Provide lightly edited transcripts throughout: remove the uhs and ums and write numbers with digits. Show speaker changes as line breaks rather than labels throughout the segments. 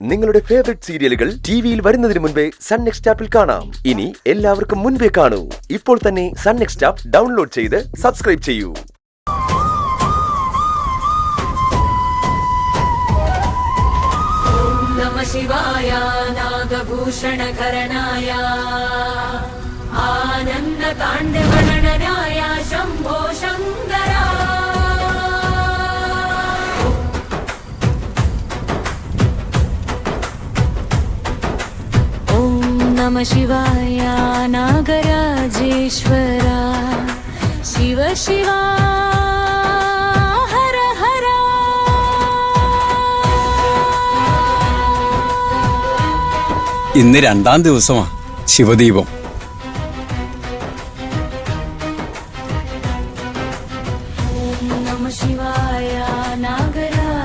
നിങ്ങളുടെ ഫേവറേറ്റ് സീരിയലുകൾ ടിവിയിൽ വരുന്നതിന് മുൻപേ സൺ നെക്സ്റ്റ് ആപ്പിൽ കാണാം. ഇനി എല്ലാവർക്കും മുൻപേ കാണൂ. ഇപ്പോൾ തന്നെ സൺ നെക്സ്റ്റ് ആപ്പ് ഡൗൺലോഡ് ചെയ്ത് സബ്സ്ക്രൈബ് ചെയ്യൂ.
നമഃ ശിവായ നാഗഭൂഷണകരണായ ആനന്ദ താണ്ഡവനടനായ ശംഭോ ശങ്കര. नमः शिवाय नागराजेश्वरा शिव शिवा हर हर.
ഇന്ന് രണ്ടാം ദിവസമാ ശിവദീപം.
नमः शिवाय नागराजेश्वरा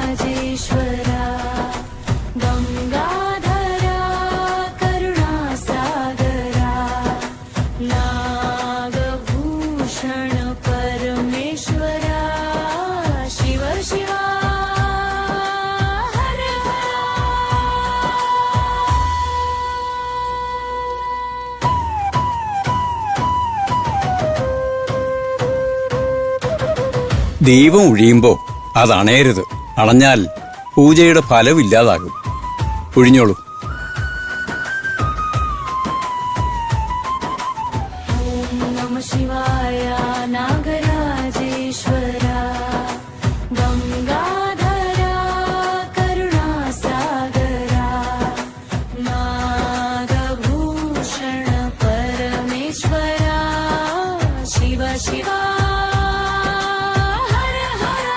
गंगाधरा करुणासागरा नागभूषण परमेश्वरा शिव शिवा हर हर.
ദീപം ഒഴിയുമ്പോ അത് അണയരുത്. അണഞ്ഞാൽ പൂജയുടെ ഫലമില്ലാതാകും. ഒഴിഞ്ഞോളൂ.
नमः शिवाय नागराजेश्वरा गंगाधरा करुणासागरा नागभूषण परमेश्वरा शिव शिवा हर हर.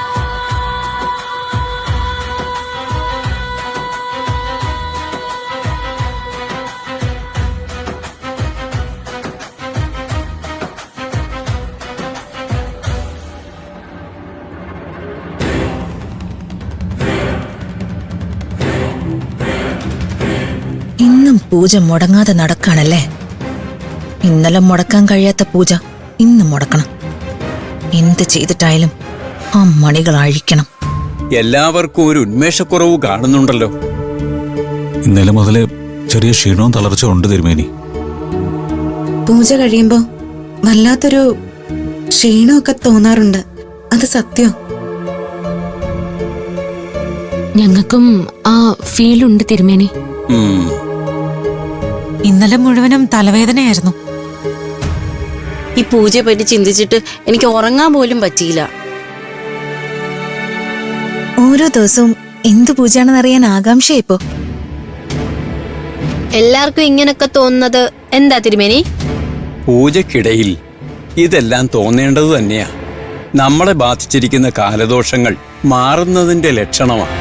ഇന്നും പൂജ മുടങ്ങാതെ നടക്കാണല്ലേ. ഇന്നലെ മുടക്കാൻ കഴിയാത്ത പൂജ ഇന്ന് മുടക്കണം. എന്ത് ചെയ്തിട്ടായാലും ആ മണികൾ അഴിക്കണം.
എല്ലാവർക്കും ഒരു ഉന്മേഷക്കുറവ് കാണുന്നുണ്ടല്ലോ.
ഇന്നലെ മുതല് ചെറിയ ക്ഷീണവും തളർച്ച ഉണ്ട് തിരുമേനി.
പൂജ കഴിയുമ്പോ വല്ലാത്തൊരു ക്ഷീണമൊക്കെ തോന്നാറുണ്ട്. അത് സത്യം.
ഞങ്ങൾക്കും ആ ഫീൽ ഉണ്ട് തിരുമേനി.
ഇന്നലെ മുഴുവനും തലവേദനയായിരുന്നു.
ഈ പൂജയെ പറ്റി ചിന്തിച്ചിട്ട് എനിക്ക് ഉറങ്ങാൻ പോലും പറ്റിയില്ല.
ഓരോ ദിവസവും എന്ത് പൂജയാണെന്നറിയാൻ ആകാംക്ഷയായിപ്പോ.
എല്ലാവർക്കും ഇങ്ങനൊക്കെ തോന്നുന്നത് എന്താ തിരുമേനി?
പൂജക്കിടയിൽ ഇതെല്ലാം തോന്നേണ്ടത് തന്നെയാ. നമ്മളെ ബാധിച്ചിരിക്കുന്ന കാലദോഷങ്ങൾ മാറുന്നതിന്റെ ലക്ഷണമാണ്.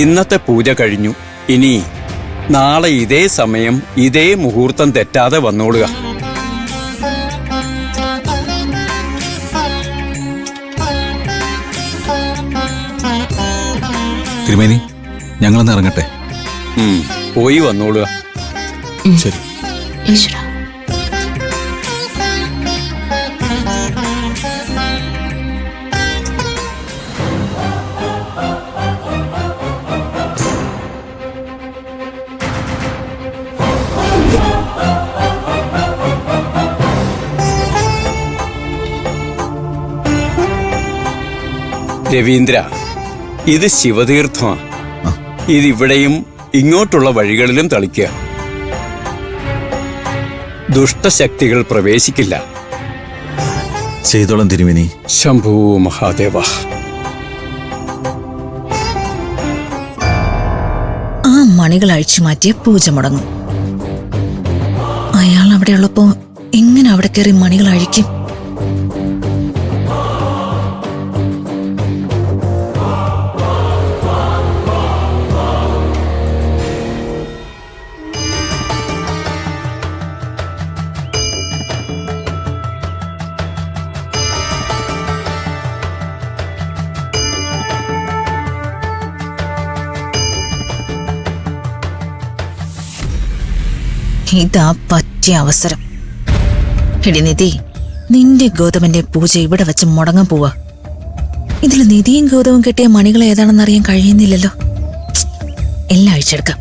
ഇന്നത്തെ പൂജ കഴിഞ്ഞു. ഇനി നാളെ ഇതേ സമയം ഇതേ മുഹൂർത്തം തെറ്റാതെ വന്നോളുക.
തിരുമേനി, ഞങ്ങളൊന്ന് ഇറങ്ങട്ടെ.
പോയി വന്നോളുക.
ശരി.
ഈശ്വര.
രവീന്ദ്ര, ഇത് ശിവതീർത്ഥമാണ്. ഇതിവിടെയും ഇങ്ങോട്ടുള്ള വഴികളിലും തളിക്കുക. ദുഷ്ടശക്തികൾ പ്രവേശിക്കില്ല.
ചെയ്തോളം തിരുമേനി.
ശംഭൂ മഹാദേവ.
ആ മണികൾ അഴിച്ചു മാറ്റിയ പൂജ മുടങ്ങും. അയാൾ അവിടെ ഉള്ളപ്പോ എങ്ങനെ അവിടെ കയറി മണികൾ അഴിക്കും? ഇതാ പറ്റിയ അവസരം. എടി നിധി, നിന്റെ ഗൗതമന്റെ പൂജ ഇവിടെ വെച്ച് മുടങ്ങാൻ പോവാ. ഇതിൽ നിധിയും ഗൗതവും കെട്ടിയ മണികൾ ഏതാണെന്ന് അറിയാൻ കഴിയുന്നില്ലല്ലോ. എല്ലാം അഴിച്ചെടുക്കാം.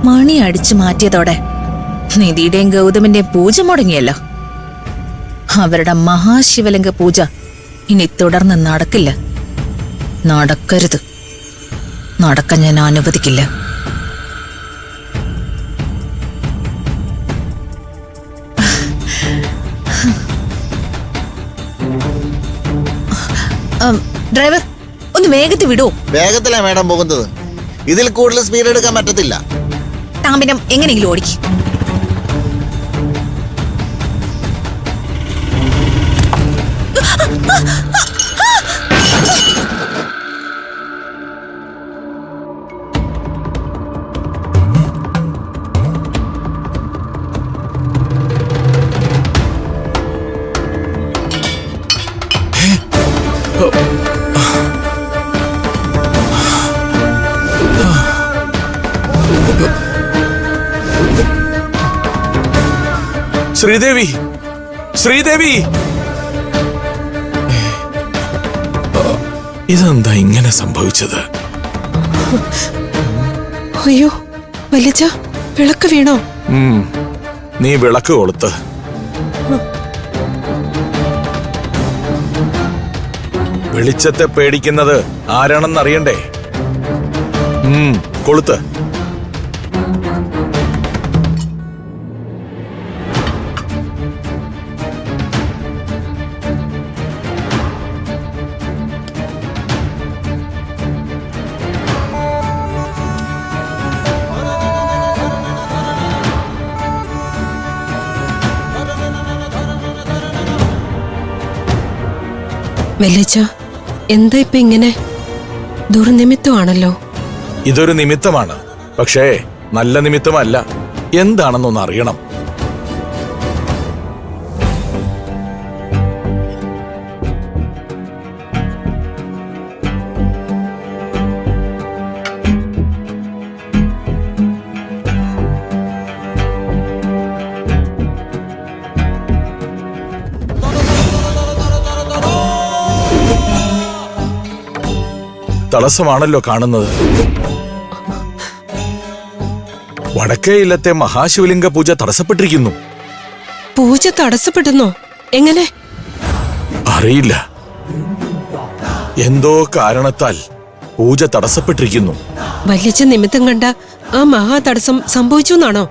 മണി അടിച്ചു മാറ്റിയതോടെ നിധിയുടെയും ഗൗതമിന്റെയും പൂജ മുടങ്ങിയല്ലോ. അവരുടെ മഹാശിവലിംഗ പൂജ ഇനി തുടർന്ന് നടക്കില്ല. നടക്കരുത്. നടക്കാൻ ഞാൻ അനുവദിക്കില്ല. ഡ്രൈവർ, ഒന്ന് വേഗത്തിൽ വിടൂ.
വേഗത്തിലാ മേഡം പോകുന്നത്. ഇതിൽ കൂടുതൽ സ്പീഡ് എടുക്കാൻ പറ്റത്തില്ല.
താമ്പിനം എങ്ങനെയെങ്കിലും ഓടിക്കും.
ശ്രീദേവി, ശ്രീദേവി, ഇതെന്താ ഇങ്ങനെ സംഭവിച്ചത്?
അയ്യോ വല്യച്ഛ, വിളക്ക് വീണോ?
നീ വിളക്ക് കൊളുത്ത്. വെളിച്ചത്തെ പേടിക്കുന്നത് ആരാണെന്നറിയണ്ടേ? കൊളുത്ത്.
വല്യച്ഛ, എന്താ ഇപ്പൊ ഇങ്ങനെ? ദുർനിമിത്തമാണല്ലോ.
ഇതൊരു നിമിത്തമാണ്, പക്ഷേ നല്ല നിമിത്തമല്ല. എന്താണെന്നൊന്ന് അറിയണം. തടസ്സമാണല്ലോ കാണുന്നത്. വടക്കേ ഇല്ലത്തെ മഹാശിവലിംഗ പൂജ തടസ്സപ്പെട്ടിരിക്കുന്നു.
പൂജ തടസ്സപ്പെടുന്നോ? എങ്ങനെ?
അറിയില്ല. എന്തോ കാരണത്താൽ പൂജ തടസ്സപ്പെട്ടിരിക്കുന്നു.
വല്യച്ഛ നിമിത്തം കണ്ട ആ മഹാ തടസ്സം സംഭവിച്ചു എന്നാണോ?